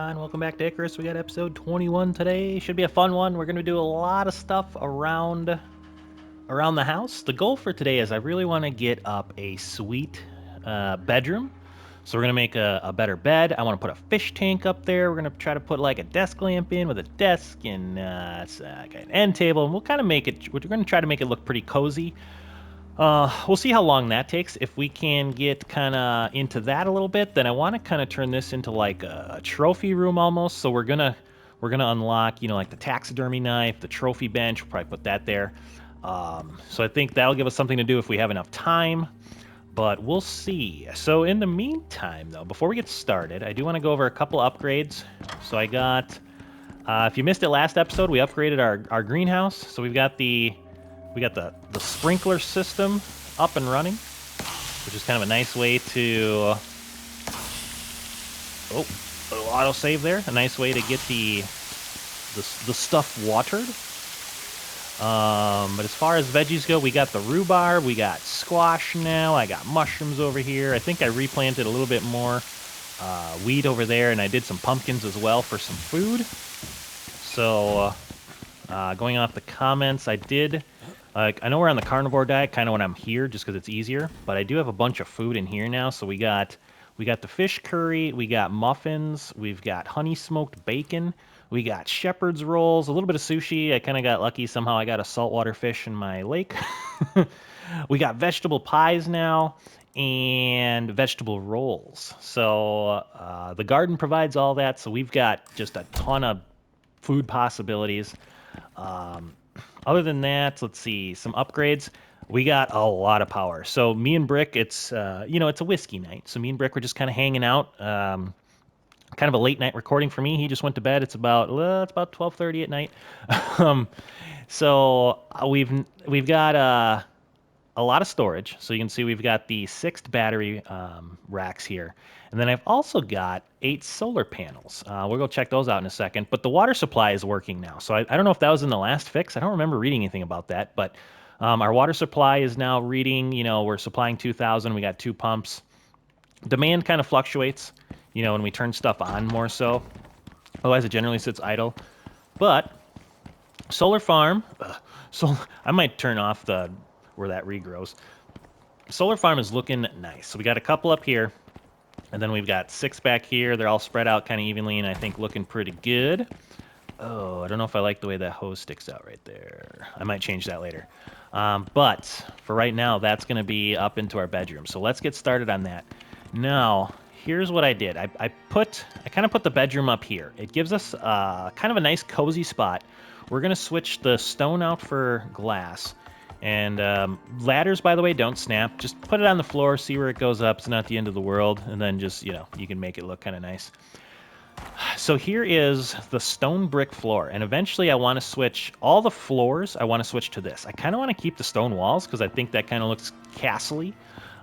everyone, welcome back to Icarus. We got episode 21 today. Should be a fun one. We're going to do a lot of stuff around the house. The goal for today is I really want to get up a sweet bedroom. So we're going to make a better bed. I want to put a fish tank up there. We're going to try to put like a desk lamp in with a desk and like an end table. And we'll kind of make it, we're going to try to make it look pretty cozy. We'll see how long that takes. If we can get kind of into that a little bit, then I want to kind of turn this into like a trophy room almost. So we're gonna unlock, like the taxidermy knife, the trophy bench. We'll probably put that there. So I think that'll give us something to do if we have enough time. But we'll see. So in the meantime, though, before we get started, I do want to go over a couple upgrades. So I got, if you missed it last episode, we upgraded our greenhouse. So we got the sprinkler system up and running, which is kind of a nice way to, little autosave there, a nice way to get the stuff watered. But as far as veggies go, we got the rhubarb, we got squash now, I got mushrooms over here. I think I replanted a little bit more wheat over there, and I did some pumpkins as well for some food. So going off the comments, I know we're on the carnivore diet kind of when I'm here just because it's easier, but I do have a bunch of food in here now. So we got the fish curry, we got muffins, we've got honey smoked bacon, we got shepherd's rolls, a little bit of sushi. I kind of got lucky. Somehow I got a saltwater fish in my lake. We got vegetable pies now and vegetable rolls. So the garden provides all that. So we've got just a ton of food possibilities. Other than that, let's see, some upgrades. We got a lot of power. So me and Brick, it's it's a whiskey night. So me and Brick were just kind of hanging out. Kind of a late night recording for me. He just went to bed. It's about 12:30 at night. So we've got a lot of storage. So you can see we've got the 6 battery racks here. And then I've also got 8 solar panels. We'll go check those out in a second. But the water supply is working now. So I don't know if that was in the last fix. I don't remember reading anything about that. But our water supply is now reading, we're supplying 2,000. We got 2 pumps. Demand kind of fluctuates, when we turn stuff on more so. Otherwise, it generally sits idle. But solar farm, so I might turn off where that regrows. Solar farm is looking nice. So we got a couple up here. And then we've got 6 back here. They're all spread out kind of evenly, and I think looking pretty good. Oh, I don't know if I like the way that hose sticks out right there. I might change that later. But for right now, that's going to be up into our bedroom. So let's get started on that. Now, here's what I did. I kind of put the bedroom up here. It gives us kind of a nice cozy spot. We're going to switch the stone out for glass. And ladders, by the way, don't snap. Just put it on the floor, see where it goes up. It's not the end of the world. And then just, you can make it look kind of nice. So here is the stone brick floor. And eventually I want to switch all the floors. I want to switch to this. I kind of want to keep the stone walls because I think that kind of looks castle-y.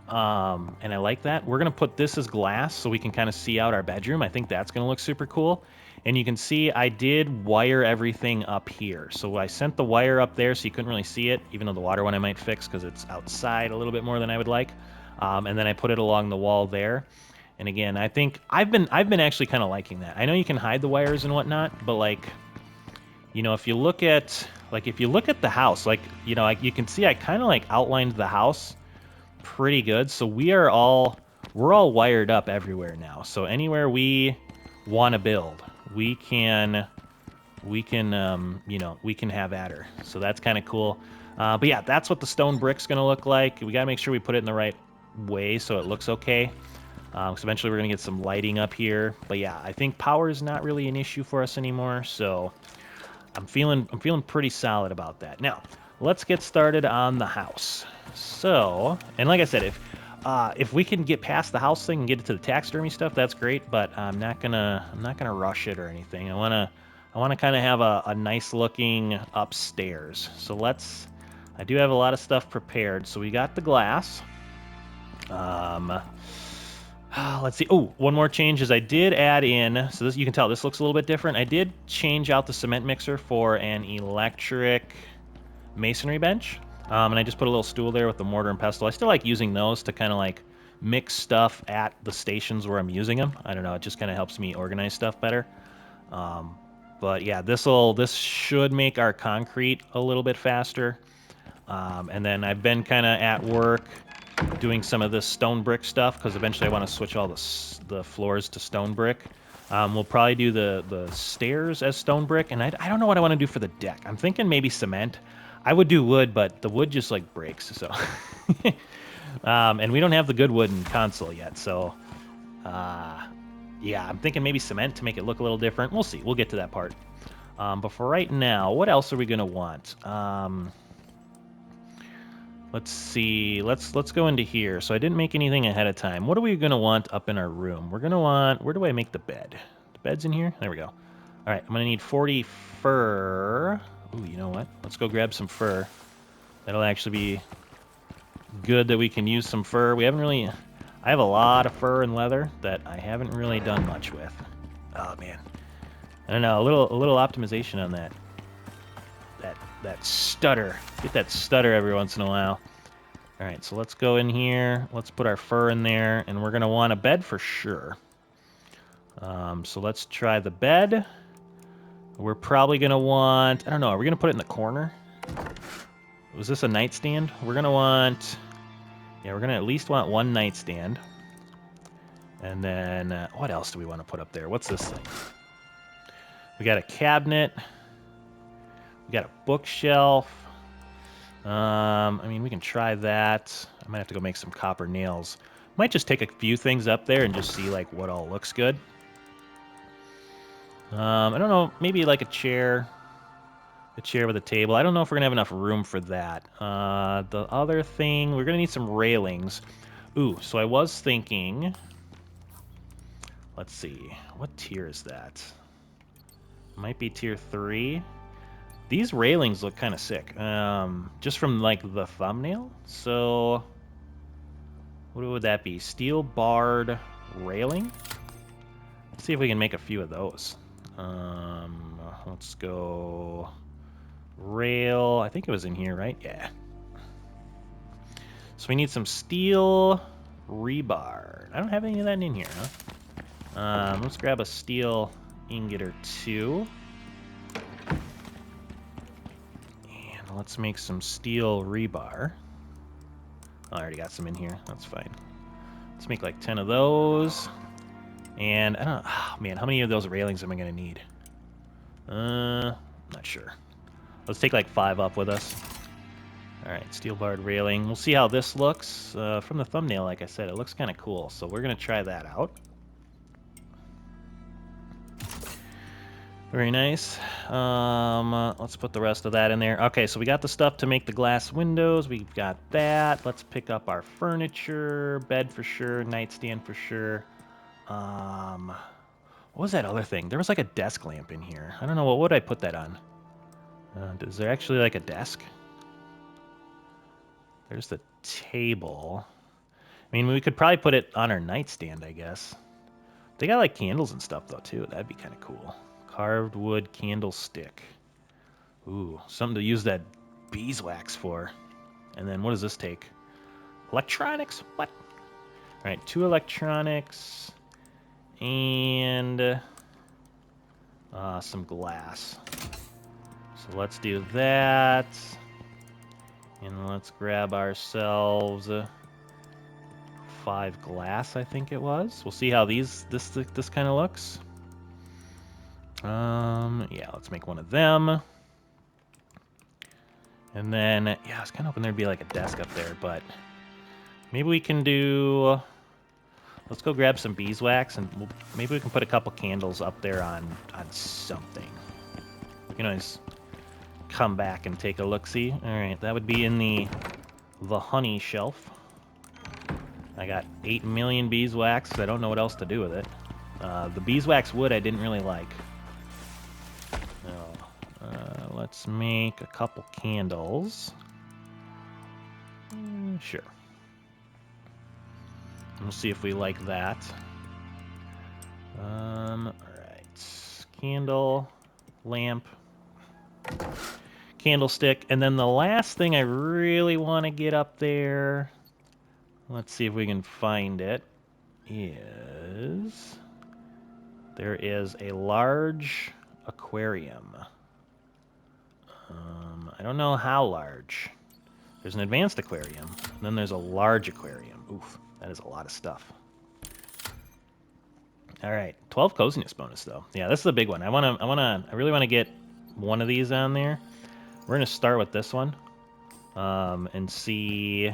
And I like that. We're going to put this as glass so we can kind of see out our bedroom. I think that's going to look super cool. And you can see I did wire everything up here. So I sent the wire up there so you couldn't really see it, even though the water one I might fix because it's outside a little bit more than I would like. And then I put it along the wall there. And again, I think I've been actually kind of liking that. I know you can hide the wires and whatnot, but if you look at the house, you can see I kind of outlined the house pretty good. So we're all wired up everywhere now. So anywhere we want to build, we can have at her. So that's kind of cool. But yeah, that's what the stone brick's going to look like. We got to make sure we put it in the right way so it looks okay. Because eventually we're going to get some lighting up here. But yeah, I think power is not really an issue for us anymore. So I'm feeling pretty solid about that. Now, let's get started on the house. So, and like I said, if we can get past the house thing and get it to the taxidermy stuff, that's great. But I'm not gonna rush it or anything. I wanna kind of have a nice looking upstairs. So I do have a lot of stuff prepared. So we got the glass. Let's see. Oh, one more change is I did add in, so this, you can tell this looks a little bit different. I did change out the cement mixer for an electric masonry bench. And I just put a little stool there with the mortar and pestle. I still like using those to kind of mix stuff at the stations where I'm using them. I don't know, it just kind of helps me organize stuff better. But yeah, this should make our concrete a little bit faster. And then I've been kind of at work doing some of this stone brick stuff because eventually I want to switch all the floors to stone brick. We'll probably do the stairs as stone brick, and I don't know what I want to do for the deck. I'm thinking maybe cement. I would do wood, but the wood just like breaks. So, and we don't have the good wood in console yet. So, yeah, I'm thinking maybe cement to make it look a little different. We'll see. We'll get to that part. But for right now, what else are we gonna want? Let's see. Let's go into here. So I didn't make anything ahead of time. What are we gonna want up in our room? We're gonna want. Where do I make the bed? The bed's in here. There we go. All right. I'm gonna need 40 fur. Ooh, you know what? Let's go grab some fur. That'll actually be good that we can use some fur. We haven't really. I have a lot of fur and leather that I haven't really done much with. Oh man. I don't know. A little optimization on that. That stutter. Get that stutter every once in a while. All right, so let's go in here. Let's put our fur in there, and we're going to want a bed for sure. So let's try the bed. We're probably going to want... I don't know. Are we going to put it in the corner? Was this a nightstand? We're going to want... Yeah, we're going to at least want one nightstand. And then... what else do we want to put up there? What's this thing? We got a cabinet. We got a bookshelf. I mean, we can try that. I might have to go make some copper nails. Might just take a few things up there and just see, like, what all looks good. I don't know. Maybe, like, a chair. A chair with a table. I don't know if we're going to have enough room for that. The other thing, we're going to need some railings. Ooh, so I was thinking... Let's see. What tier is that? Might be tier 3. These railings look kind of sick, just from, like, the thumbnail. So, what would that be? Steel barred railing? Let's see if we can make a few of those. Let's go rail. I think it was in here, right? Yeah. So we need some steel rebar. I don't have any of that in here, huh? Let's grab a steel ingot or two. Let's make some steel rebar. Oh, I already got some in here. That's fine. Let's make like 10 of those. And I don't know. Oh, man, how many of those railings am I going to need? Not sure. Let's take like 5 up with us. All right, steel barred railing. We'll see how this looks. From the thumbnail, like I said, it looks kind of cool. So we're going to try that out. Very nice. Let's put the rest of that in there. Okay, so we got the stuff to make the glass windows. We've got that. Let's pick up our furniture. Bed for sure. Nightstand for sure. What was that other thing? There was like a desk lamp in here. I don't know. What would I put that on? Is there actually like a desk? There's the table. I mean, we could probably put it on our nightstand, I guess. They got like candles and stuff though, too. That'd be kind of cool. Carved wood candlestick. Ooh, something to use that beeswax for. And then what does this take? Electronics? What? All right, 2 electronics and some glass. So let's do that. And let's grab ourselves 5 glass, I think it was. We'll see how this kind of looks. Yeah, let's make one of them. And then, yeah, I was kind of hoping there'd be like a desk up there, but maybe we can do... Let's go grab some beeswax, and maybe we can put a couple candles up there on something. We can always come back and take a look-see. All right, that would be in the honey shelf. I got 8 million beeswax. I don't know what else to do with it. The beeswax wood I didn't really like. Let's make a couple candles. Sure. We'll see if we like that. Alright. Candle, lamp, candlestick, and then the last thing I really want to get up there... let's see if we can find it. There is a large aquarium. I don't know how large. There's an advanced aquarium, and then there's a large aquarium. Oof, that is a lot of stuff. All right, 12 coziness bonus though. Yeah, this is a big one. I really want to get one of these on there. We're gonna start with this one, and see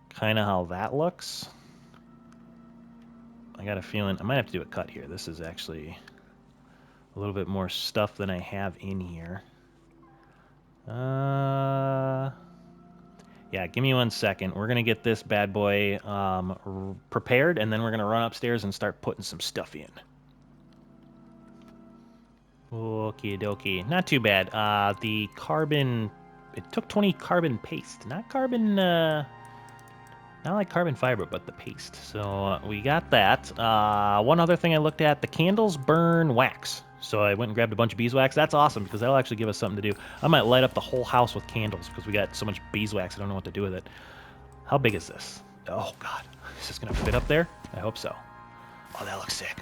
kind of how that looks. I got a feeling I might have to do a cut here. This is actually a little bit more stuff than I have in here. Yeah, give me 1 second. We're gonna get this bad boy prepared, and then we're gonna run upstairs and start putting some stuff in. Okie dokie. Not too bad. The carbon... It took 20 carbon paste. Not carbon... not like carbon fiber, but the paste. So we got that. One other thing I looked at, the candles burn wax. So I went and grabbed a bunch of beeswax. That's awesome, because that'll actually give us something to do. I might light up the whole house with candles, because we got so much beeswax, I don't know what to do with it. How big is this? Oh, God. Is this going to fit up there? I hope so. Oh, that looks sick.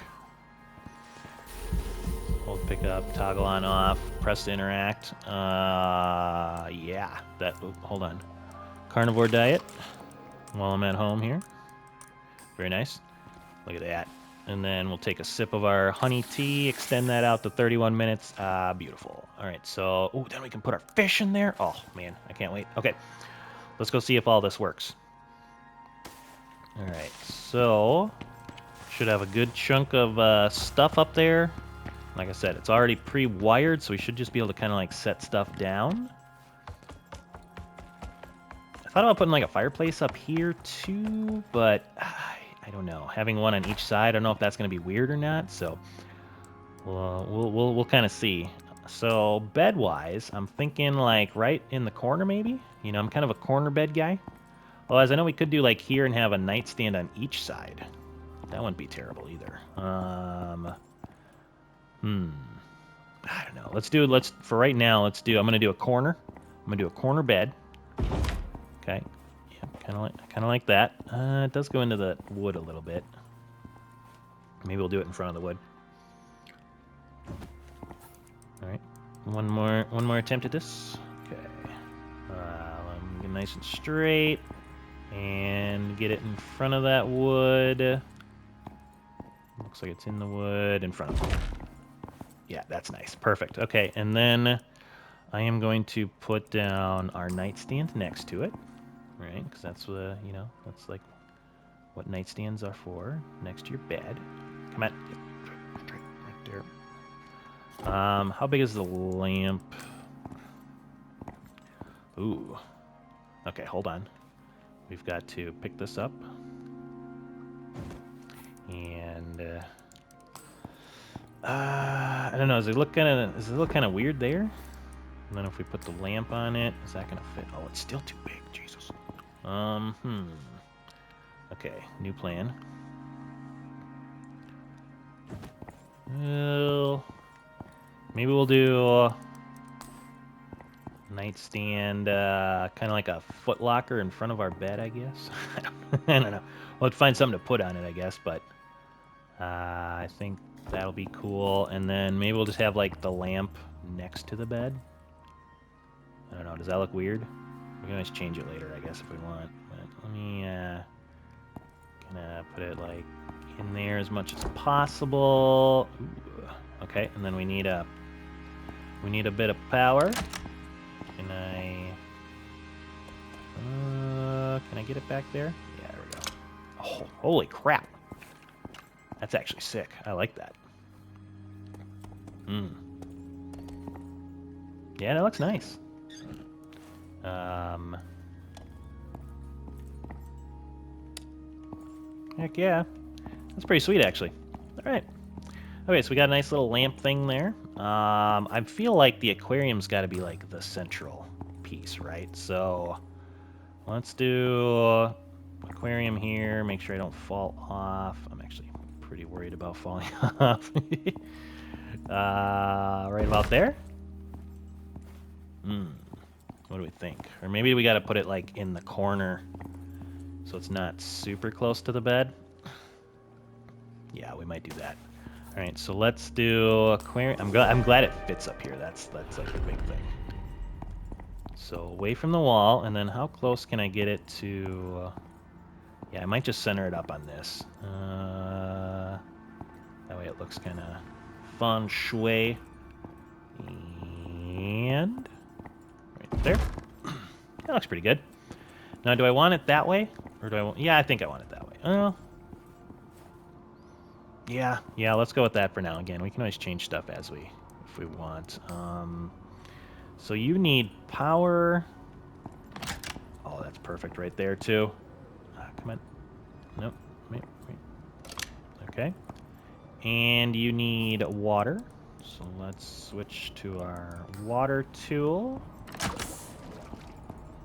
Hold pick up, toggle on off, press to interact. Yeah. Hold on. Carnivore diet while I'm at home here. Very nice. Look at that. And then we'll take a sip of our honey tea, extend that out to 31 minutes. Beautiful. All right, so... Ooh, then we can put our fish in there. Oh, man, I can't wait. Okay, let's go see if all this works. All right, so... Should have a good chunk of stuff up there. Like I said, it's already pre-wired, so we should just be able to kind of like set stuff down. I thought about putting like a fireplace up here too, but I don't know. Having one on each side, I don't know if that's going to be weird or not. So we'll kind of see. So bed-wise, I'm thinking like right in the corner maybe. You know, I'm kind of a corner bed guy. Otherwise, I know we could do like here and have a nightstand on each side. That wouldn't be terrible either. I don't know. For right now, I'm going to do a corner. I'm going to do a corner bed. Okay. Yeah, kind of like that. It does go into the wood a little bit. Maybe we'll do it in front of the wood. All right. One more attempt at this. Okay. Let me get nice and straight and get it in front of that wood. Looks like it's in the wood in front of it. Yeah, that's nice. Perfect. Okay, and then I am going to put down our nightstand next to it, right? Because that's that's like what nightstands are for, next to your bed. Come on, right there. How big is the lamp? Ooh. Okay, hold on. We've got to pick this up, and I don't know. Does it look kind of weird there? And then if we put the lamp on it, is that gonna fit? Oh, it's still too big. Jesus. Okay, new plan. Well, maybe we'll do nightstand, kind of like a foot locker in front of our bed, I guess. I don't know. We'll have to find something to put on it, I guess, but I think that'll be cool. And then maybe we'll just have like the lamp next to the bed. I don't know. Does that look weird? We can always change it later, I guess, if we want. But let me kind of put it like in there as much as possible. Ooh. Okay, and then we need a bit of power. Can I get it back there? Yeah, there we go. Oh, holy crap! That's actually sick. I like that. Yeah, that looks nice. Heck yeah. That's pretty sweet, actually. All right. Okay, so we got a nice little lamp thing there. I feel like the aquarium's got to be like the central piece, right? So let's do aquarium here. Make sure I don't fall off. I'm actually pretty worried about falling off. Right about there. What do we think? Or maybe we got to put it like in the corner so it's not super close to the bed. Yeah, we might do that. All right, so let's do aquarium. I'm glad it fits up here. That's like the big thing. So away from the wall, and then how close can I get it to? Yeah, I might just center it up on this. That way it looks kind of feng shui. And right there. That looks pretty good. Now, do I want it that way? Or do I want... Yeah, I think I want it that way. Yeah, let's go with that for now. Again, we can always change stuff if we want. So you need power. Oh, that's perfect right there, too. Come on. Nope. Wait. Okay. And you need water. So let's switch to our water tool.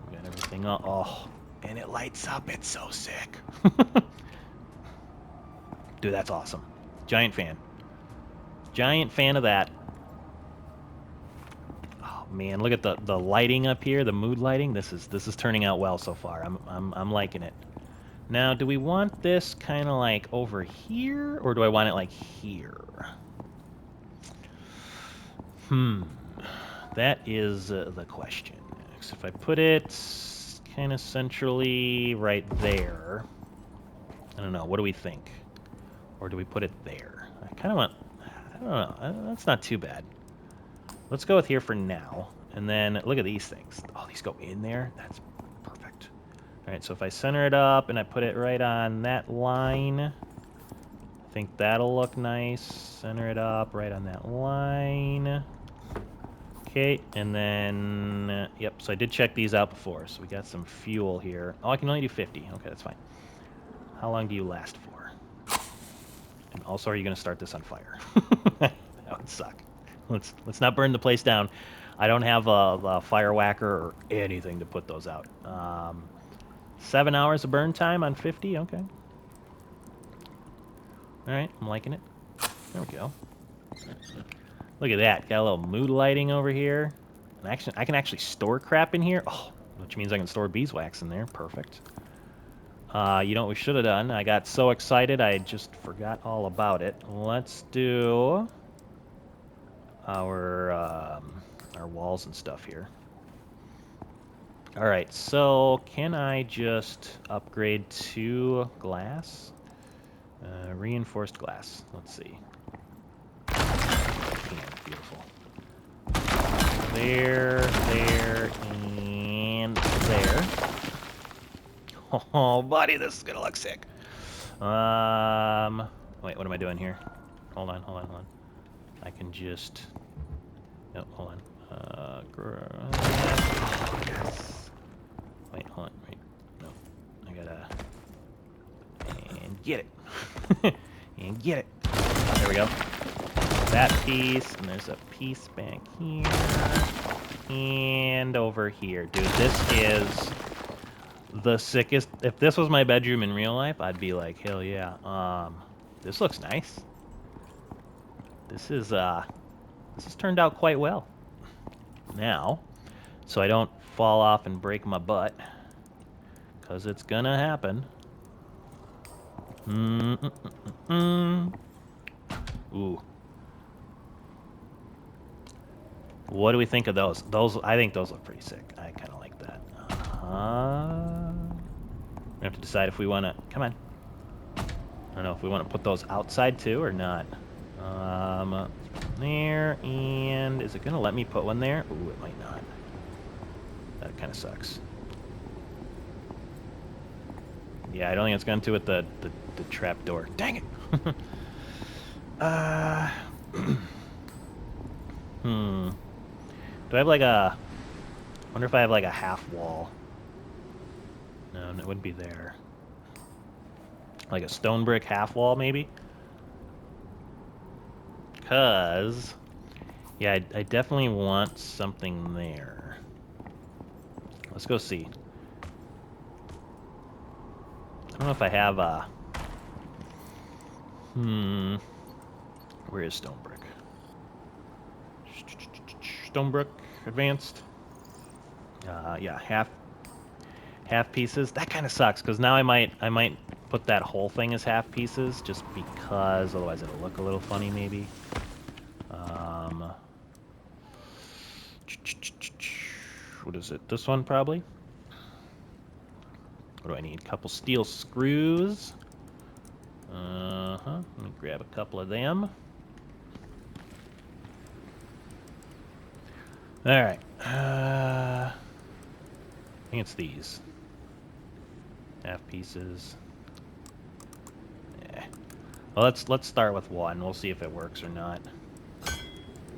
We got everything up. Oh, and it lights up. It's so sick. Dude, that's awesome. Giant fan. Giant fan of that. Oh man, look at the lighting up here, the mood lighting. This is turning out well so far. I'm liking it. Now, do we want this kind of like over here, or do I want it like here? That is the question. So if I put it kind of centrally right there, I don't know. What do we think? Or do we put it there? I kind of want... I don't know. That's not too bad. Let's go with here for now. And then look at these things. Oh, these go in there? That's perfect. All right, so if I center it up and I put it right on that line, I think that'll look nice. Center it up right on that line. Okay, and then, yep, so I did check these out before, so we got some fuel here. Oh, I can only do 50. Okay, that's fine. How long do you last for? And also, are you going to start this on fire? That would suck. Let's not burn the place down. I don't have a fire whacker or anything to put those out. 7 hours of burn time on 50. Okay. All right, I'm liking it. There we go. Look at that. Got a little mood lighting over here. And actually, I can actually store crap in here. Oh, which means I can store beeswax in there. Perfect. You know what we should have done? I got so excited I just forgot all about it. Let's do our walls and stuff here. All right, so can I just upgrade to glass? Reinforced glass. Let's see. Beautiful. There, and there. Oh, buddy, this is gonna look sick. Wait, what am I doing here? Hold on. I can just... No, hold on. Oh, yes. Wait, hold on, wait. No, I gotta... And get it. And get it. There we go. That piece, and there's a piece back here. And over here. Dude, this is the sickest. If this was my bedroom in real life, I'd be like, hell yeah. This looks nice. This has turned out quite well. Now, so I don't fall off and break my butt, because it's gonna happen. Ooh. What do we think of those? I think those look pretty sick. I kind of like that. We have to decide if we want to... Come on. I don't know if we want to put those outside too or not. There, and is it going to let me put one there? Ooh, it might not. That kind of sucks. Yeah, I don't think it's going to with the trap door. Dang it! Do I have like a... I wonder if I have like a half wall. No, it wouldn't be there. Like a stone brick half wall, maybe? Because... Yeah, I definitely want something there. Let's go see. I don't know if I have a... Where is stone brick? Stone brick advanced. Yeah, half pieces. That kind of sucks because now I might put that whole thing as half pieces just because otherwise it'll look a little funny maybe. What is it? This one probably? What do I need? A couple steel screws. Let me grab a couple of them. Alright. I think it's these. Half pieces. Yeah. Well, let's start with one. We'll see if it works or not.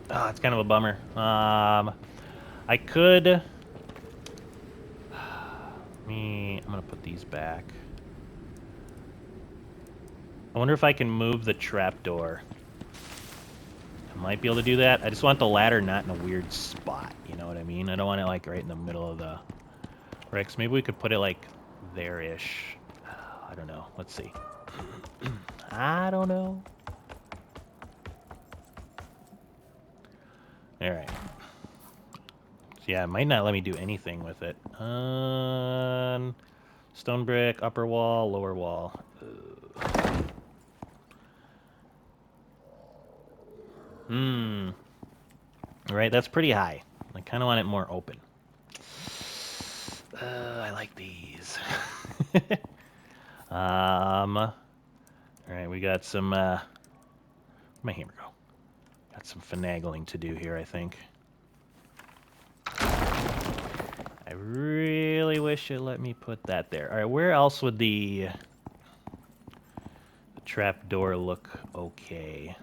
Ah, it's kind of a bummer. I could. I'm gonna put these back. I wonder if I can move the trapdoor. I might be able to do that. I just want the ladder not in a weird spot. You know what I mean? I don't want it like right in the middle of the bricks. Maybe we could put it like there-ish. I don't know. Let's see. I don't know. All right. So yeah, it might not let me do anything with it. Stone brick, upper wall, lower wall. All right, that's pretty high. I kind of want it more open. I like these. All right, we got some. Where'd my hammer go? Got some finagling to do here, I think. I really wish it let me put that there. All right, where else would the trap door look okay?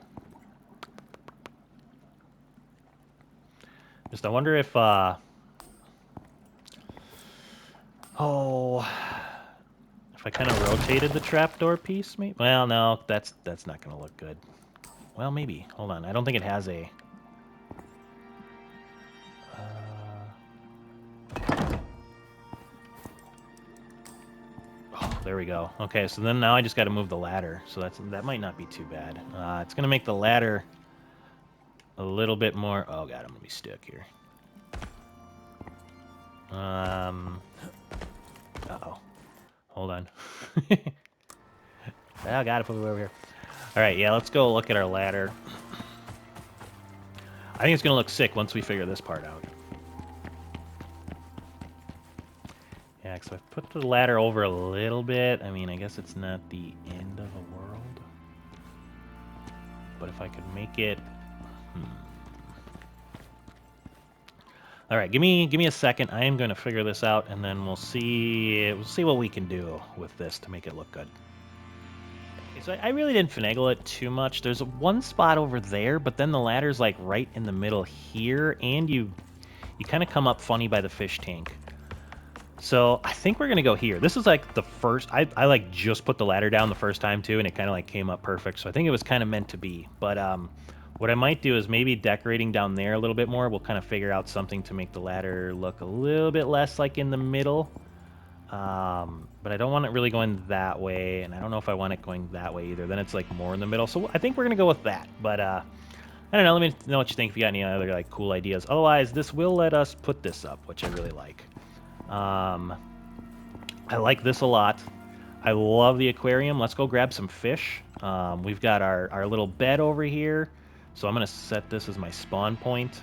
Just I wonder if if I kind of rotated the trapdoor piece, maybe. Well, no, that's not gonna look good. Well, maybe. Hold on, I don't think it has a. Oh, there we go. Okay, so then now I just got to move the ladder. So that might not be too bad. It's gonna make the ladder a little bit more. Oh god, I'm gonna be stuck here. Uh-oh. Hold on. I gotta put it over here. All right, yeah, let's go look at our ladder. I think it's gonna look sick once we figure this part out. Yeah, so I've put the ladder over a little bit. I mean, I guess it's not the end of the world. But if I could make it... All right, give me a second. I am going to figure this out, and then we'll see what we can do with this to make it look good. Okay, so I really didn't finagle it too much. There's one spot over there, but then the ladder's like right in the middle here, and you kind of come up funny by the fish tank. So I think we're gonna go here. This is like the first. I like just put the ladder down the first time too, and it kind of like came up perfect. So I think it was kind of meant to be. But what I might do is maybe decorating down there a little bit more. We'll kind of figure out something to make the ladder look a little bit less like in the middle. But I don't want it really going that way, and I don't know if I want it going that way either. Then it's like more in the middle. So I think we're gonna go with that. But I don't know. Let me know what you think. If you got any other like cool ideas. Otherwise, this will let us put this up, which I really like. I like this a lot. I love the aquarium. Let's go grab some fish. We've got our little bed over here. So I'm going to set this as my spawn point.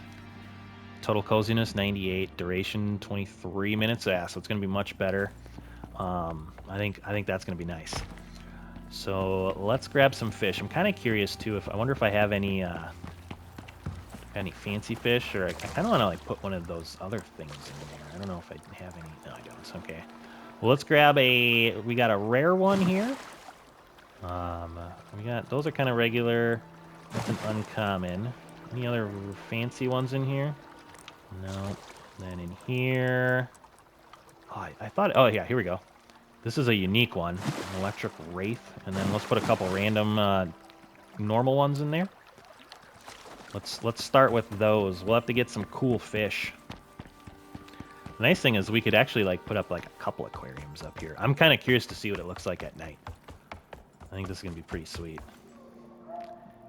Total coziness 98, duration 23 minutes. Yeah, so it's going to be much better. I think that's going to be nice. So let's grab some fish. I'm kind of curious too. I wonder if I have any fancy fish, or I kind of want to like put one of those other things in there. I don't know if I have any. No, I don't. It's okay. Well, let's grab we got a rare one here. We got, those are kind of regular. That's an uncommon. Any other fancy ones in here? No. Then in here. Oh, I thought, oh yeah, here we go. This is a unique one, an electric wraith. And then let's put a couple random normal ones in there. Let's start with those. We'll have to get some cool fish. The nice thing is we could actually like put up like a couple aquariums up here. I'm kind of curious to see what it looks like at night. I think this is gonna be pretty sweet.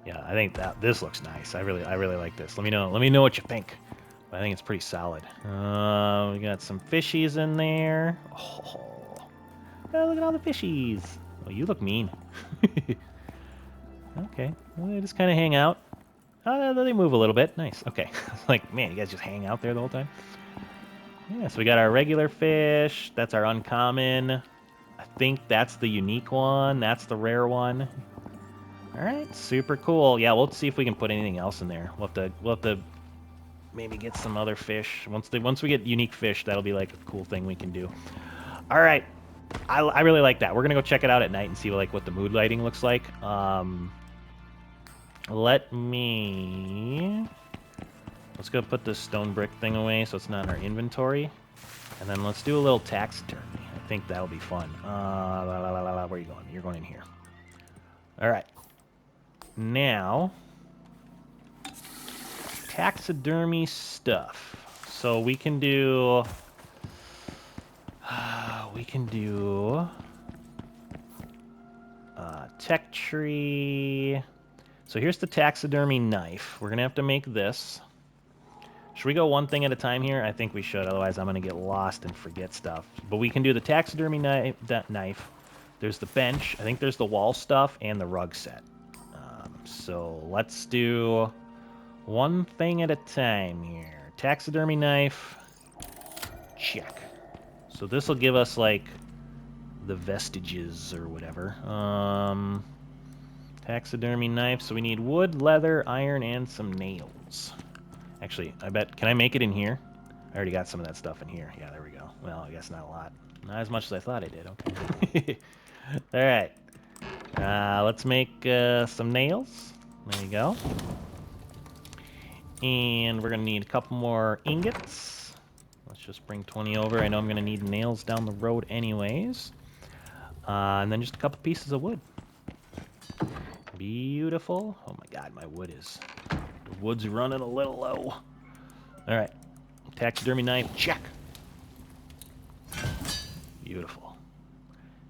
Yeah, I think this looks nice. I really like this. Let me know what you think. I think it's pretty solid. We got some fishies in there. Oh, look at all the fishies. Oh, you look mean. Okay, well, they just kind of hang out. Oh, they move a little bit. Nice. Okay. Like, man, you guys just hang out there the whole time? Yeah, so we got our regular fish. That's our uncommon. I think that's the unique one. That's the rare one. All right, super cool. Yeah, we'll see if we can put anything else in there. We'll have to maybe get some other fish. Once we get unique fish, that'll be like a cool thing we can do. All right, I really like that. We're gonna go check it out at night and see like what the mood lighting looks like. Let's go put this stone brick thing away so it's not in our inventory, and then let's do a little taxidermy. I think that'll be fun. Where are you going? You're going in here. All right. Now, taxidermy stuff. So we can do tech tree. So here's the taxidermy knife. We're gonna have to make this. Should we go one thing at a time here? I think we should, otherwise I'm gonna get lost and forget stuff. But we can do the taxidermy knife. There's the bench. I think there's the wall stuff and the rug set. So let's do one thing at a time here. Taxidermy knife. Check. So this will give us like the vestiges or whatever. Taxidermy knife. So we need wood, leather, iron, and some nails. Actually, I bet, can I make it in here? I already got some of that stuff in here. Yeah, there we go. Well, I guess not a lot. Not as much as I thought I did. Okay. All right. Let's make some nails. There you go. And we're going to need a couple more ingots. Let's just bring 20 over. I know I'm going to need nails down the road anyways. And then just a couple pieces of wood. Beautiful. Oh my god, my wood is... The wood's running a little low. Alright. Taxidermy knife, check. Beautiful.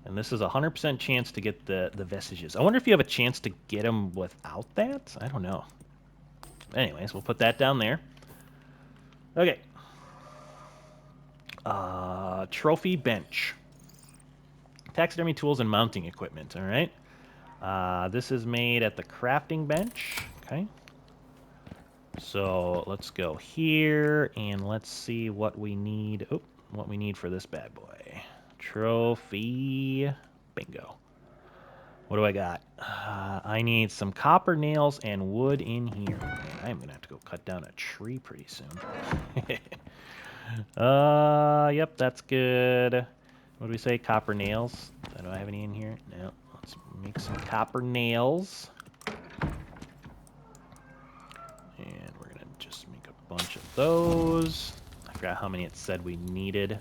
And this is a 100% chance to get the vestiges. I wonder if you have a chance to get them without that? I don't know. Anyways, we'll put that down there. Okay. Trophy bench. Taxidermy tools and mounting equipment, alright? This is made at the crafting bench. Okay. So let's go here and let's see what we need. Oh, what we need for this bad boy. Trophy. Bingo. What do I got? I need some copper nails and wood in here. Man, I'm gonna have to go cut down a tree pretty soon. Yep, that's good. What do we say? Copper nails. Do I have any in here? No. Let's make some copper nails. And we're gonna just make a bunch of those. I forgot how many it said we needed.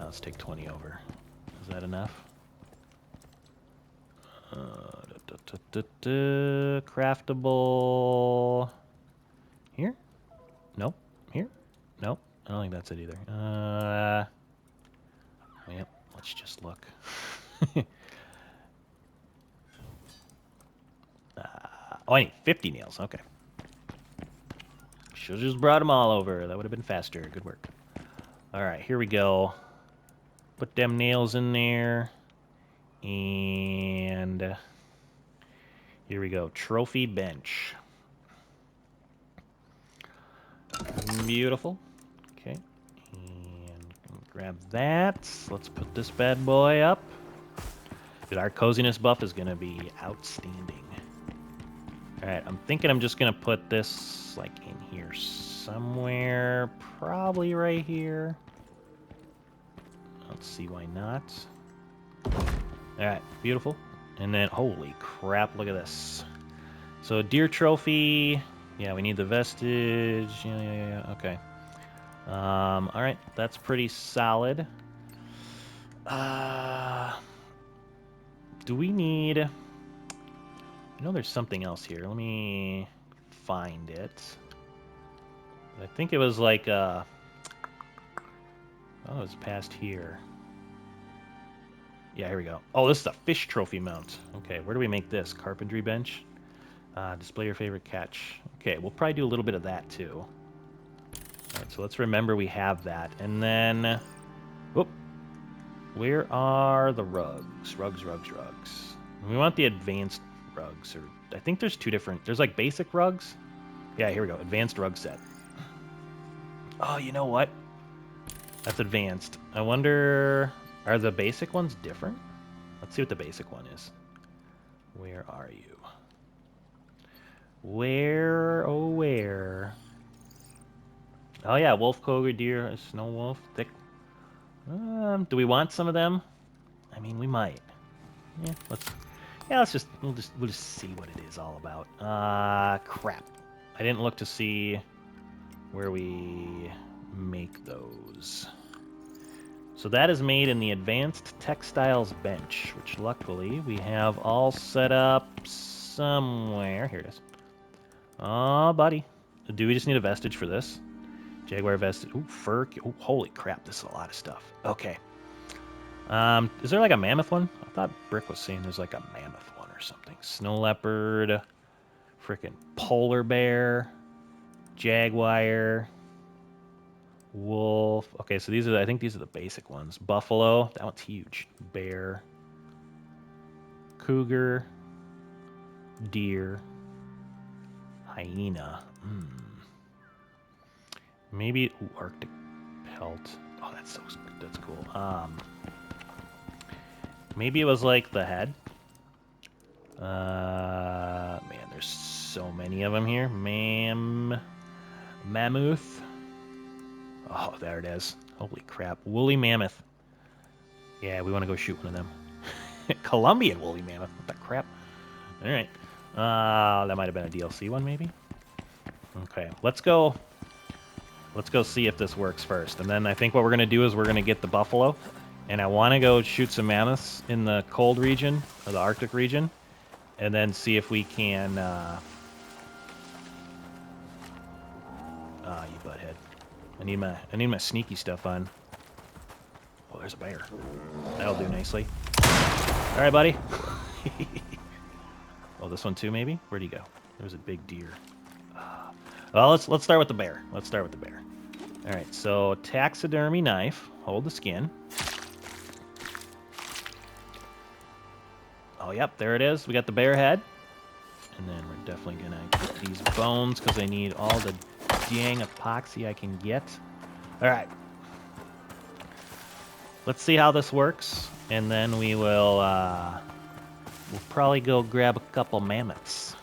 Let's take 20 over. Is that enough? Craftable. Here? Nope. Here? Nope. I don't think that's it either. Yep. Let's just look. Oh, I need 50 nails. Okay. Should've just brought them all over. That would have been faster. Good work. All right, here we go. Put them nails in there. And here we go. Trophy bench. Beautiful. Okay. And grab that. Let's put this bad boy up. Dude, our coziness buff is going to be outstanding. All right, I'm thinking I'm just going to put this like in here somewhere. Probably right here. Let's see, why not? All right, beautiful. And then, holy crap, look at this. So, deer trophy. Yeah, we need the vestige. Yeah. Okay. All right, that's pretty solid. Do we need... I know there's something else here. Let me find it. I think it was like... Oh, it was past here. Yeah, here we go. Oh, this is a fish trophy mount. Okay, where do we make this? Carpentry bench? Display your favorite catch. Okay, we'll probably do a little bit of that too. All right, so let's remember we have that. And then, whoop, where are the rugs? Rugs. We want the advanced rugs, or I think there's two different. There's like basic rugs. Yeah, here we go. Advanced rug set. Oh, you know what? That's advanced. I wonder, are the basic ones different? Let's see what the basic one is. Where are you? Where, oh where? Oh yeah, wolf, cougar, deer, snow wolf, thick. Do we want some of them? I mean, we might. Yeah, let's just we'll just see what it is all about. Crap. I didn't look to see where we make those. So that is made in the Advanced Textiles bench, which luckily we have all set up somewhere. Here it is. Oh, buddy. Do we just need a vestige for this? Jaguar vestige. Ooh, fur. Ooh, holy crap, this is a lot of stuff. Okay. Is there like a mammoth one? I thought Brick was saying there's like a mammoth one or something. Snow leopard. Freaking polar bear. Jaguar. Wolf. Okay, so these are, I think these are the basic ones. Buffalo. That one's huge. Bear. Cougar. Deer. Hyena. Maybe Arctic pelt. Oh, that's cool. Maybe it was like the head. Man, there's so many of them here. Mammoth. Oh, there it is. Holy crap. Woolly mammoth. Yeah, we want to go shoot one of them. Colombian woolly mammoth. What the crap? All right. That might have been a DLC one, maybe. Okay, let's go. Let's go see if this works first. And then I think what we're going to do is we're going to get the buffalo. And I want to go shoot some mammoths in the cold region, or the Arctic region. And then see if we can... you butthead. I need my sneaky stuff on. Oh, there's a bear. That'll do nicely. All right, buddy. Oh, this one too, maybe? Where'd he go? There's a big deer. Well, let's start with the bear. Let's start with the bear. All right, so taxidermy knife. Hold the skin. Oh, yep, there it is. We got the bear head. And then we're definitely going to get these bones because I need all the dang epoxy I can get. All right. Let's see how this works. And then we will we'll probably go grab a couple mammoths.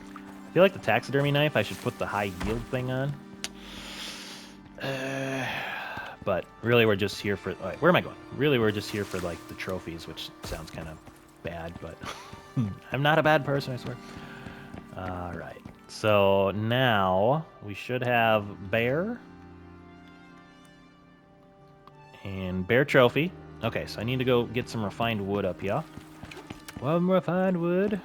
I feel like the taxidermy knife, I should put the high yield thing on. But really we're just here for... All right, where am I going? Really we're just here for like the trophies, which sounds kind of bad, but I'm not a bad person, I swear. All right, so now we should have bear and bear trophy. Okay, so I need to go get some refined wood up here. One refined wood,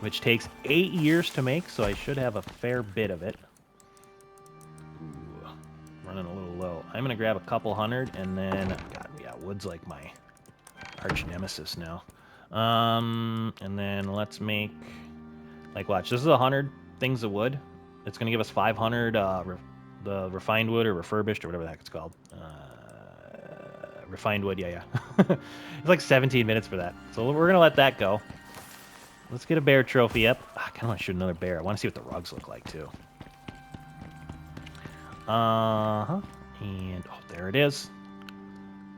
which takes 8 years to make, so I should have a fair bit of it. Ooh, running a little low. I'm gonna grab a couple hundred, and then God, yeah, wood's like my arch nemesis now. And then let's make, like, watch. This is 100 things of wood. It's gonna give us 500 the refined wood or refurbished or whatever the heck it's called. Refined wood, yeah. It's like 17 minutes for that. So we're going to let that go. Let's get a bear trophy up. I kind of want to shoot another bear. I want to see what the rugs look like, too. And, oh, there it is.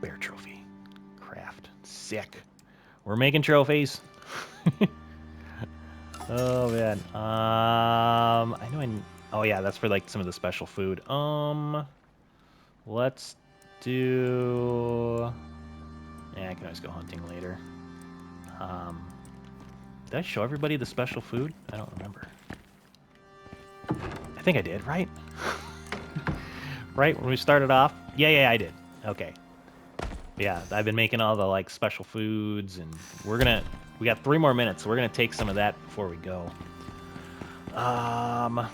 Bear trophy. Craft. Sick. We're making trophies. Oh, man. I know oh, yeah, that's for, like, some of the special food. Let's do... Yeah, I can always go hunting later. Did I show everybody the special food? I don't remember. I think I did, right? Right, when we started off? Yeah, I did. Okay. Yeah, I've been making all the, like, special foods, and we got 3 more minutes, so we're gonna take some of that before we go. All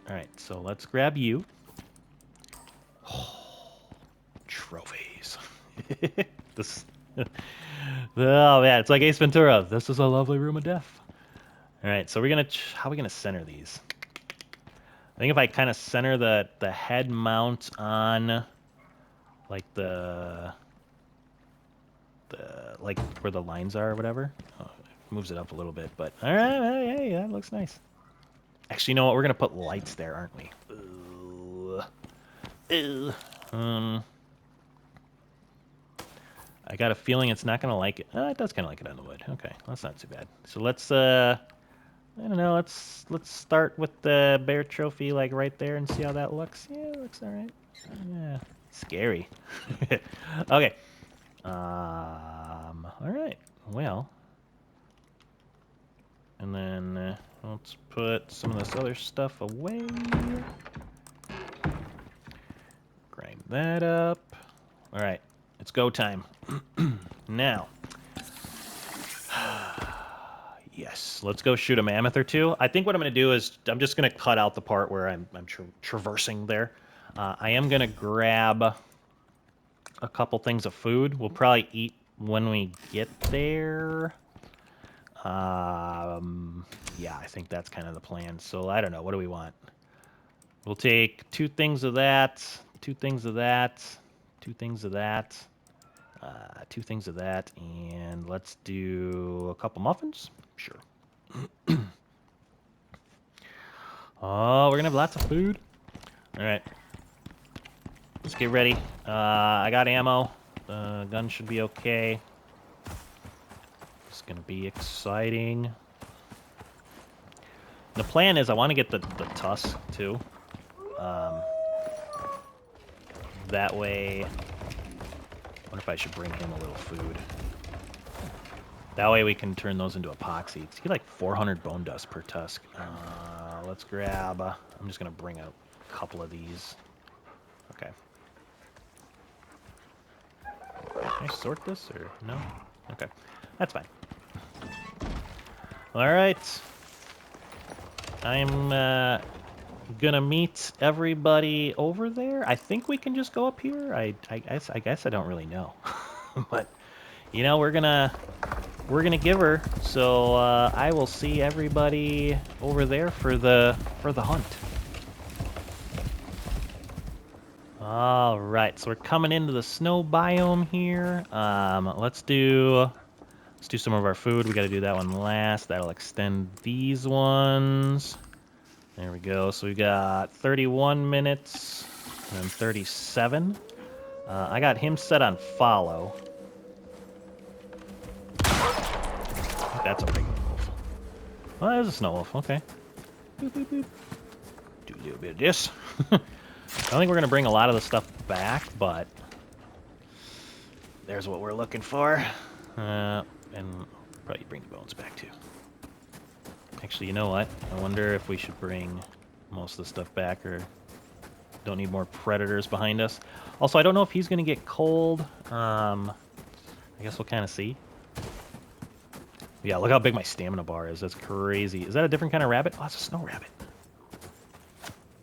right, so let's grab you. Trophies. This. Oh man, it's like Ace Ventura. This is a lovely room of death. All right, so we're gonna. How are we gonna center these? I think if I kind of center the head mount on like the like where the lines are or whatever, oh, it moves it up a little bit. But all right, hey, that looks nice. Actually, you know what? We're gonna put lights there, aren't we? Ooh. Ooh. I got a feeling it's not gonna like it. It does kind of like it on the wood. Okay, that's not too bad. So let's I don't know. Let's start with the bear trophy like right there and see how that looks. Yeah, it looks all right. Yeah, scary. Okay. All right. Well, and then let's put some of this other stuff away. Grind that up. All right. It's go time. Now. Yes, let's go shoot a mammoth or two. I think what I'm going to do is I'm just going to cut out the part where I'm traversing there. I am going to grab a couple things of food. We'll probably eat when we get there. Yeah, I think that's kind of the plan. So I don't know. What do we want? We'll take 2 things of that, 2 things of that, 2 things of that, 2 things of that, and let's do a couple muffins. Sure. Oh, we're gonna have lots of food. All right. Let's get ready. I got ammo. The gun should be okay. It's gonna be exciting. The plan is I want to get the tusk too. That way, I wonder if I should bring him a little food. That way we can turn those into epoxy. It's get like 400 bone dust per tusk. Let's grab... I'm just going to bring a couple of these. Okay. Can I sort this or no? Okay. That's fine. All right. I'm going to meet everybody over there. I think we can just go up here. I guess I don't really know. But, you know, we're gonna give her, so I will see everybody over there for the hunt. All right, so we're coming into the snow biome here. Let's do some of our food. We got to do that one last. That'll extend these ones. There we go. So we got 31 minutes and 37. I got him set on follow. That's a regular wolf. Oh, there's a snow wolf. Okay. Boop, boop, boop. Do a little bit of this. I don't think we're going to bring a lot of the stuff back, but there's what we're looking for. And probably bring the bones back, too. Actually, you know what? I wonder if we should bring most of the stuff back or don't need more predators behind us. Also, I don't know if he's going to get cold. I guess we'll kind of see. Yeah, look how big my stamina bar is. That's crazy. Is that a different kind of rabbit? Oh, it's a snow rabbit.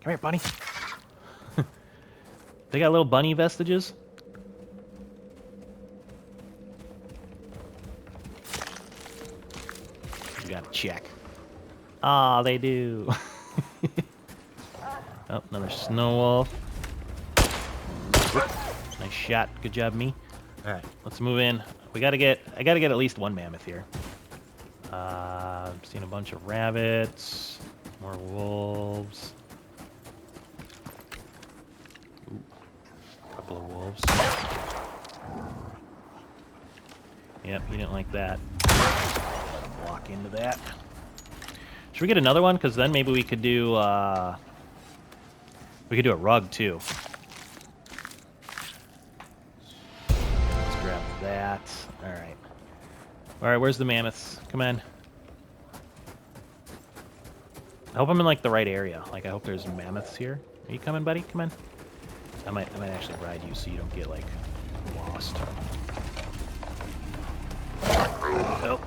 Come here, bunny. They got little bunny vestiges. You gotta check. Ah, they do. Oh, another snow wolf. Whoop. Nice shot. Good job, me. All right, let's move in. I gotta get at least one mammoth here. I'm seeing a bunch of rabbits, more wolves. Ooh, a couple of wolves. Yep, he didn't like that. Walk into that. Should we get another one? Because then maybe we could do a rug too. Let's grab that. All right. All right, where's the mammoths? Come on. I hope I'm in like the right area. Like I hope there's mammoths here. Are you coming, buddy? Come on. I might actually ride you so you don't get like lost. Oh,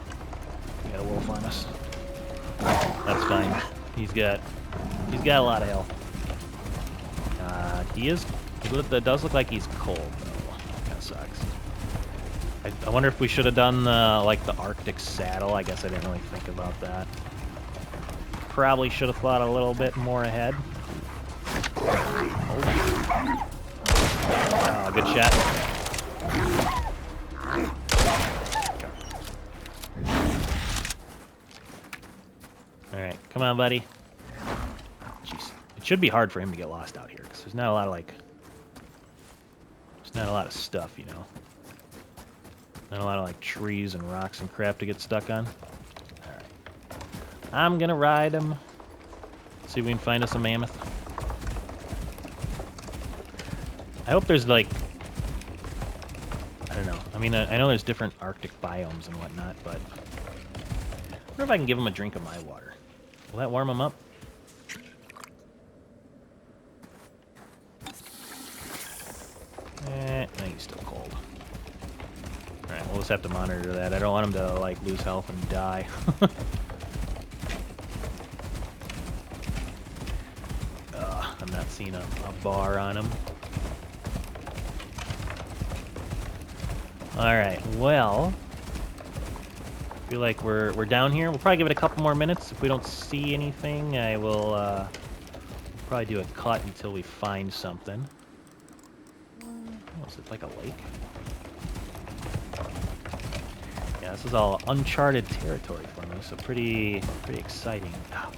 we got a wolf on us. That's fine. He's got a lot of health. It does look like he's cold though. Kind of sucks. I wonder if we should have done the Arctic saddle. I guess I didn't really think about that. Probably should have thought a little bit more ahead. Oh, good shot. Alright, come on, buddy. Jeez. It should be hard for him to get lost out here, because there's not a lot of, like... There's not a lot of stuff, you know? Not a lot of, like, trees and rocks and crap to get stuck on. Alright. I'm gonna ride him. See if we can find us a mammoth. I hope there's, like... I don't know. I mean, I know there's different Arctic biomes and whatnot, but... I wonder if I can give him a drink of my water. Will that warm him up? I think he's still cold. Alright, we'll just have to monitor that. I don't want him to, like, lose health and die. I'm not seeing a bar on him. Alright, well... I feel like we're down here. We'll probably give it a couple more minutes. If we don't see anything, I will probably do a cut until we find something. Was it like a lake? Yeah, this is all uncharted territory for me, so pretty exciting. Oh,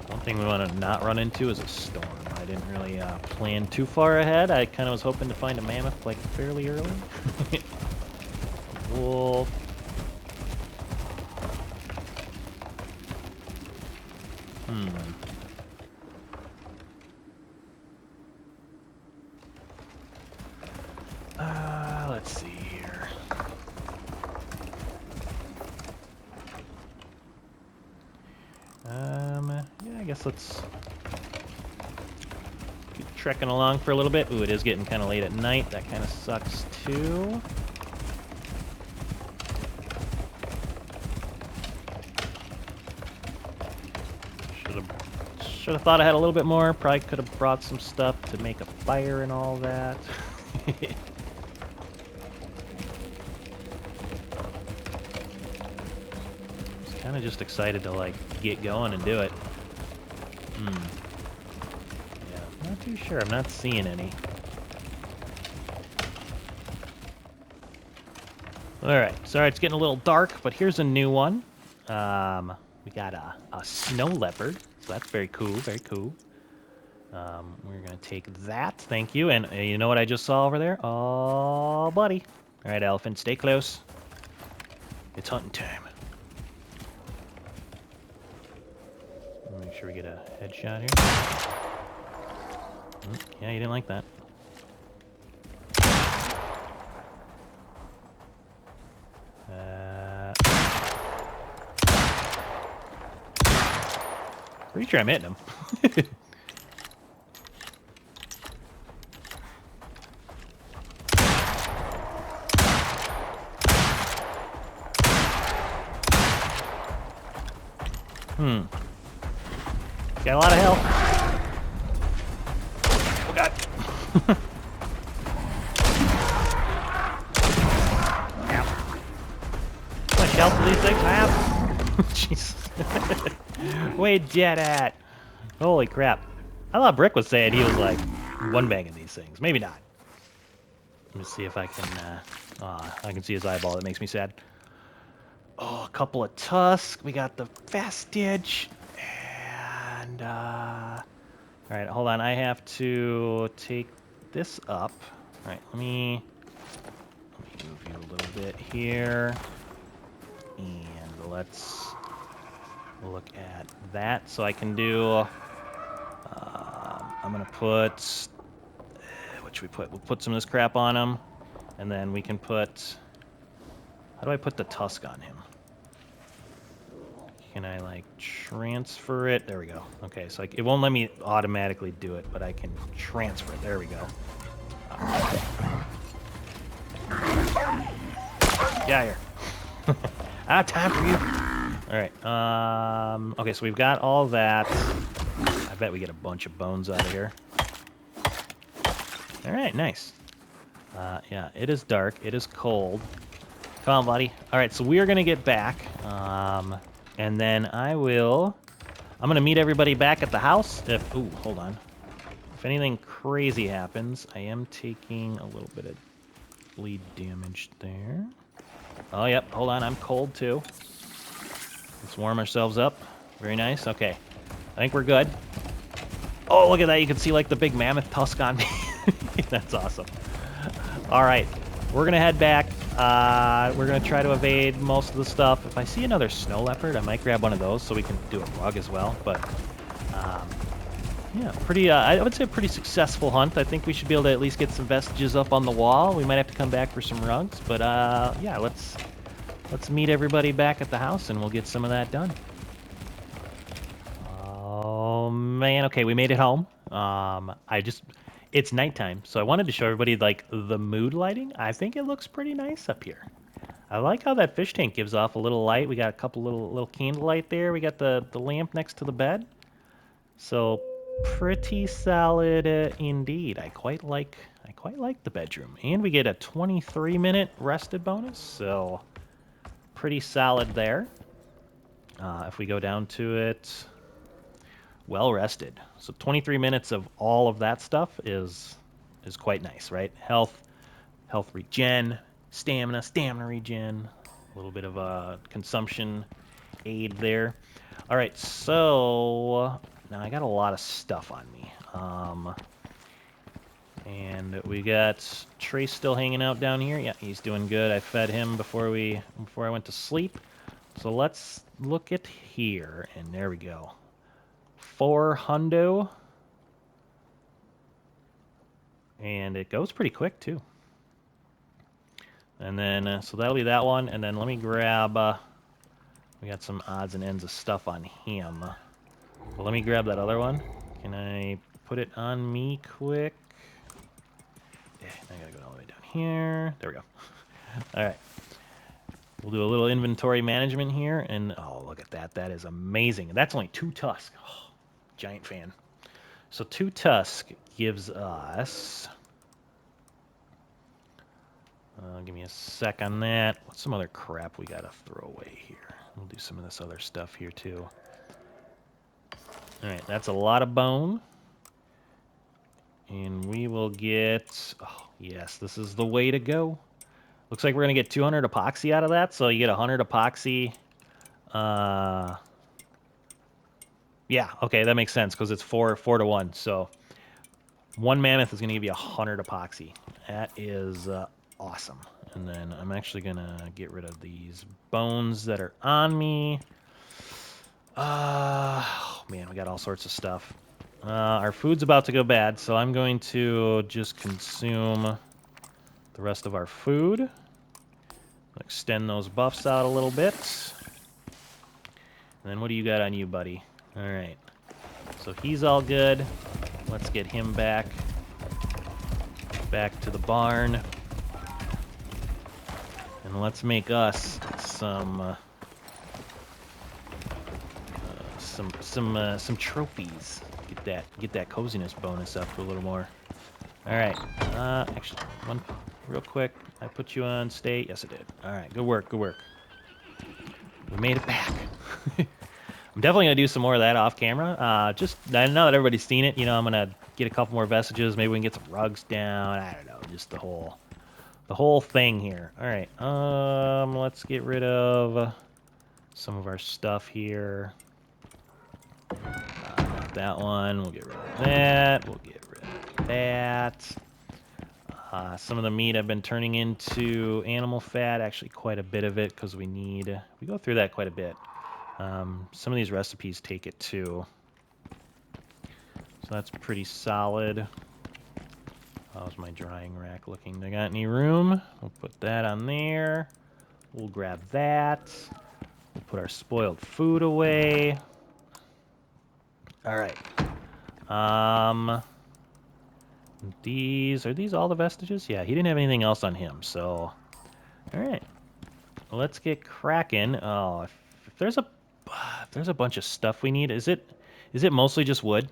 one thing we want to not run into is a storm. I didn't really plan too far ahead. I kind of was hoping to find a mammoth like fairly early. Wolf. Let's see here. Yeah, I guess let's keep trekking along for a little bit. Ooh, it is getting kind of late at night. That kind of sucks too. Should have thought I had a little bit more. Probably could have brought some stuff to make a fire and all that. Kind of just excited to, like, get going and do it. Yeah, not too sure. I'm not seeing any. Alright, sorry it's getting a little dark, but here's a new one. We got a snow leopard, so that's very cool, very cool. We're going to take that, thank you. And you know what I just saw over there? Oh, buddy. Alright, elephant, stay close. It's hunting time. Make sure we get a headshot here. Yeah, you didn't like that. Pretty sure I'm hitting him. Got a lot of health. Oh god. How much health do these things have? Jesus. Way dead at. Holy crap. I thought Brick was saying he was like one banging these things. Maybe not. Let me see if I can I can see his eyeball. That makes me sad. Oh, a couple of tusks. We got the vestige. And alright, hold on. I have to take this up. Alright, let me move you a little bit here. And let's look at that. So I can do I'm gonna put what should we put? We'll put some of this crap on him. And then we can put how do I put the tusk on him? Can I, like, transfer it? There we go. Okay, so it won't let me automatically do it, but I can transfer it. There we go. Get out of here. I have time for you. Alright, okay, so we've got all that. I bet we get a bunch of bones out of here. Alright, nice. Yeah, it is dark. It is cold. Come on, buddy. Alright, so we are going to get back. And then I'm going to meet everybody back at the house. Ooh, hold on. If anything crazy happens, I am taking a little bit of bleed damage there. Oh, yep, hold on, I'm cold too. Let's warm ourselves up. Very nice, okay. I think we're good. Oh, look at that, you can see like the big mammoth tusk on me. That's awesome. All right, we're gonna head back. We're gonna try to evade most of the stuff. If I see another snow leopard, I might grab one of those so we can do a rug as well, but yeah, pretty. I would say a pretty successful hunt. I think we should be able to at least get some vestiges up on the wall. We might have to come back for some rugs, but yeah, let's meet everybody back at the house and we'll get some of that done. Oh man, okay, we made it home. It's nighttime, so I wanted to show everybody like the mood lighting. I think it looks pretty nice up here. I like how that fish tank gives off a little light. We got a couple little candle light there. We got the lamp next to the bed. So pretty solid indeed. I quite like the bedroom, and we get a 23-minute rested bonus. So pretty solid there. If we go down to it, well rested. So 23 minutes of all of that stuff is quite nice, right? Health regen, stamina regen, a little bit of a consumption aid there. All right, so now I got a lot of stuff on me. And we got Trace still hanging out down here. Yeah, he's doing good. I fed him before I went to sleep. So let's look at here, and there we go. 4 hundo. And it goes pretty quick, too. And then, so that'll be that one. And then let me grab, we got some odds and ends of stuff on him. Well, let me grab that other one. Can I put it on me quick? Yeah, I gotta go all the way down here. There we go. All right. We'll do a little inventory management here. And, oh, look at that. That is amazing. That's only 2 tusk. Oh, giant fan. So 2 tusk gives us... give me a sec on that. What's some other crap we gotta throw away here? We'll do some of this other stuff here too. All right, that's a lot of bone. And we will get, oh yes, this is the way to go. Looks like we're gonna get 200 epoxy out of that, so you get 100 epoxy. Yeah, okay, that makes sense because it's 4 to 1. So 1 mammoth is gonna give you 100 epoxy. That is awesome. And then I'm actually gonna get rid of these bones that are on me. Oh man, we got all sorts of stuff. Our food's about to go bad, so I'm going to just consume the rest of our food. Extend those buffs out a little bit. And then what do you got on you, buddy? All right. So he's all good. Let's get him back to the barn. And let's make us some trophies. Get that coziness bonus up a little more. All right. Actually, one real quick. I put you on state. Yes, I did. All right. Good work. Good work. We made it back. I'm definitely gonna do some more of that off camera. Just I know that everybody's seen it. You know, I'm gonna get a couple more vestiges. Maybe we can get some rugs down. I don't know. Just the whole thing here. All right. Let's get rid of some of our stuff here. That one. We'll get rid of that. We'll get rid of that. Some of the meat I've been turning into animal fat. Actually, quite a bit of it because we go through that quite a bit. Some of these recipes take it too. So that's pretty solid. How's my drying rack looking? They got any room? We'll put that on there. We'll grab that. We'll put our spoiled food away. All right. Are these all the vestiges? Yeah, he didn't have anything else on him, so... All right. Let's get cracking. Oh, if there's a bunch of stuff we need, is it mostly just wood?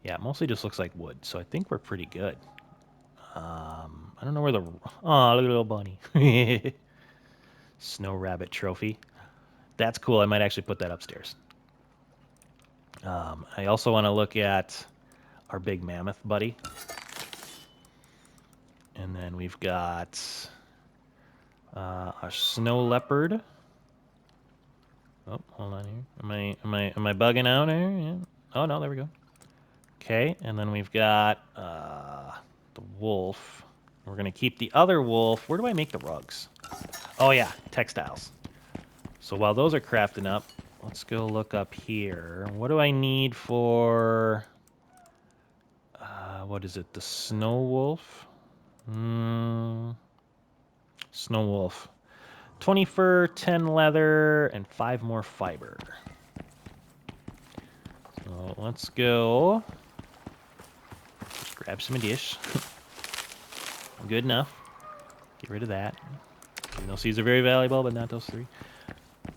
Yeah, it mostly just looks like wood, so I think we're pretty good. I don't know where the... Oh, look at the little bunny. Snow rabbit trophy. That's cool. I might actually put that upstairs. I also want to look at our big mammoth buddy. And then we've got our snow leopard. Oh, hold on here. Am I bugging out here? Yeah. Oh no, there we go. Okay, and then we've got the wolf. We're gonna keep the other wolf. Where do I make the rugs? Oh yeah, textiles. So while those are crafting up, let's go look up here. What do I need for what is it? The snow wolf? Snow wolf. 20 fur, 10 leather, and 5 more fiber. So let's go. Just grab some of this. Good enough. Get rid of that. Even though these are very valuable, but not those 3.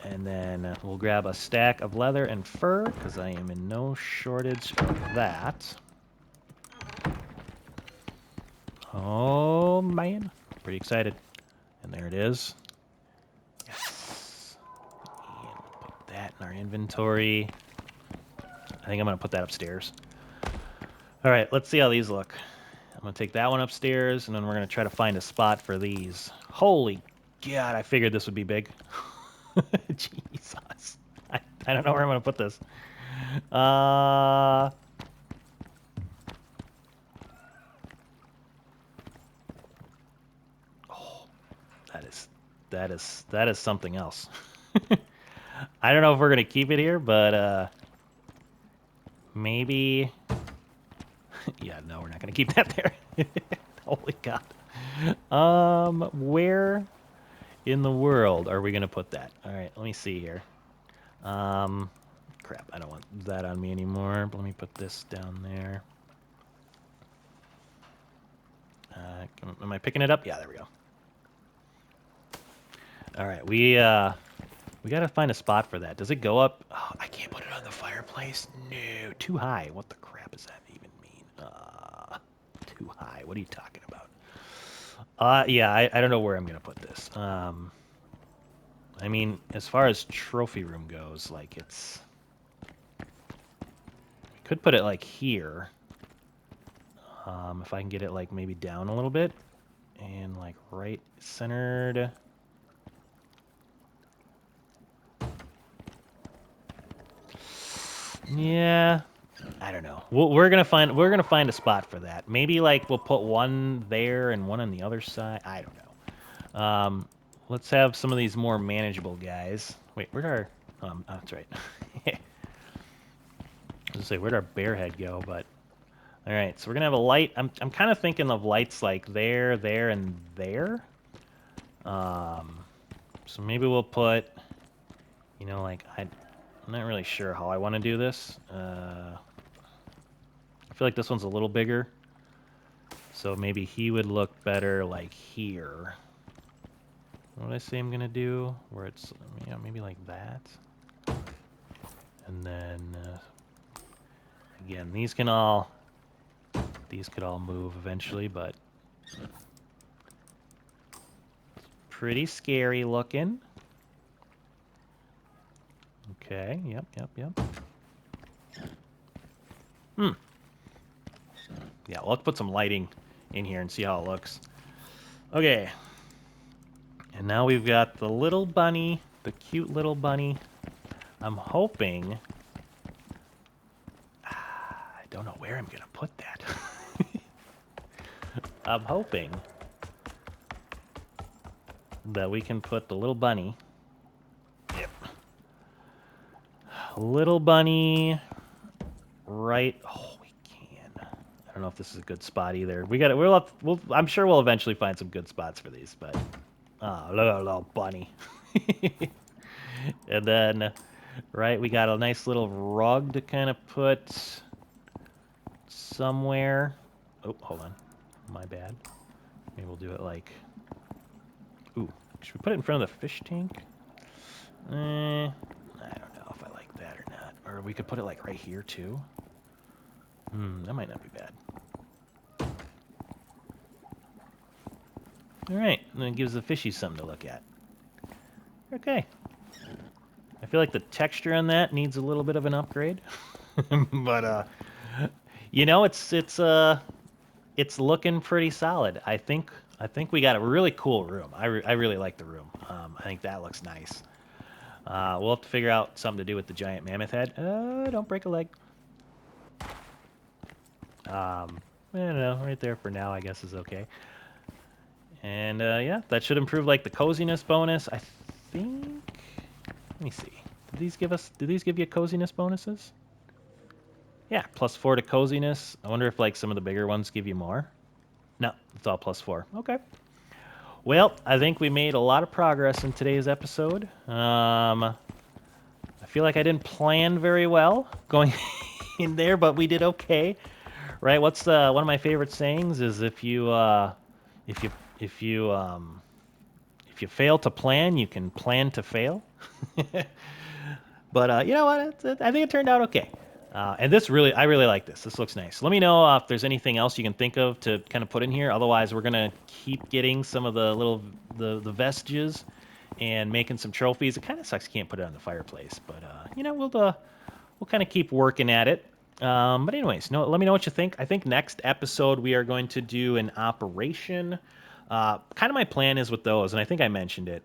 And then we'll grab a stack of leather and fur, because I am in no shortage of that. Oh, man. Pretty excited. And there it is. Yes. And put that in our inventory. I think I'm going to put that upstairs. All right, let's see how these look. I'm going to take that one upstairs, and then we're going to try to find a spot for these. Holy God, I figured this would be big. Jesus. I don't know where I'm going to put this. Oh, that is something else. I don't know if we're going to keep it here, but maybe... Yeah, no, we're not going to keep that there. Holy God. Where in the world are we going to put that? All right, let me see here. Crap, I don't want that on me anymore. But let me put this down there. Am I picking it up? Yeah, there we go. All right, we got to find a spot for that. Does it go up? Oh, I can't put it on the fireplace. No, too high. What the crap does that even mean? Too high. What are you talking about? Yeah, I don't know where I'm going to put this. I mean, as far as trophy room goes, like it's... We could put it like here. If I can get it like maybe down a little bit. And like right centered. Yeah, I don't know. We're gonna find a spot for that. Maybe like we'll put one there and one on the other side. I don't know. Let's have some of these more manageable guys. Wait, where'd our... oh, that's right. I was gonna say, where'd our bear head go? But all right, so we're gonna have a light. I'm kind of thinking of lights like there, there, and there. So maybe we'll put, you know, like I'm not really sure how I want to do this. I feel like this one's a little bigger, so maybe he would look better like here. What did I say I'm gonna do? Where it's, you know, maybe like that. And then again, these could all move eventually, but pretty scary looking. Okay, yep. Yeah, well, let's put some lighting in here and see how it looks. Okay. And now we've got the little bunny, the cute little bunny. I'm hoping... I don't know where I'm going to put that. I'm hoping that we can put the little bunny... Yep. Little bunny right... Oh, we can. I don't know if this is a good spot either. We got it. I'm sure we'll eventually find some good spots for these, but... Oh, little bunny. And then, right, we got a nice little rug to kind of put somewhere. Oh, hold on. My bad. Maybe we'll do it like... Ooh, should we put it in front of the fish tank? I don't know if I like that or not. Or we could put it like right here too. That might not be bad. All right, and then it gives the fishies something to look at. Okay. feel like the texture on that needs a little bit of an upgrade. But you know, it's looking pretty solid. I think we got a really cool room. I really like the room. I think that looks nice. We'll have to figure out something to do with the giant mammoth head. Don't break a leg. I don't know. Right there for now, I guess is okay. And yeah, that should improve like the coziness bonus. I think. Let me see. Did these give you coziness bonuses? Yeah, +4 to coziness. I wonder if like some of the bigger ones give you more. No, it's all +4. Okay. Well, I think we made a lot of progress in today's episode. I feel like I didn't plan very well going in there, but we did okay, right? What's one of my favorite sayings is if you if you if you fail to plan, you can plan to fail. But you know what? I think it turned out okay. And I really like this. This looks nice. Let me know if there's anything else you can think of to kind of put in here. Otherwise, we're gonna keep getting some of the little the vestiges and making some trophies. It kind of sucks you can't put it on the fireplace, but you know we'll kind of keep working at it. But anyways, no, let me know what you think. I think next episode we are going to do an operation. Kind of my plan is with those, and I think I mentioned it.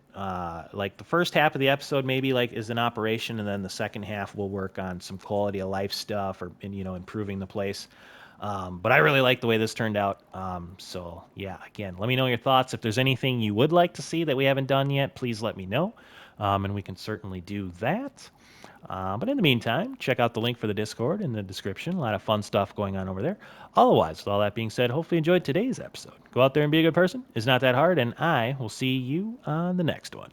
Like the first half of the episode, maybe like is an operation, and then the second half we'll work on some quality of life stuff or you know improving the place. But I really like the way this turned out. So yeah, again, let me know your thoughts. If there's anything you would like to see that we haven't done yet, please let me know, and we can certainly do that. But in the meantime, check out the link for the Discord in the description. A lot of fun stuff going on over there. Otherwise, with all that being said, hopefully you enjoyed today's episode. Go out there and be a good person. It's not that hard, and I will see you on the next one.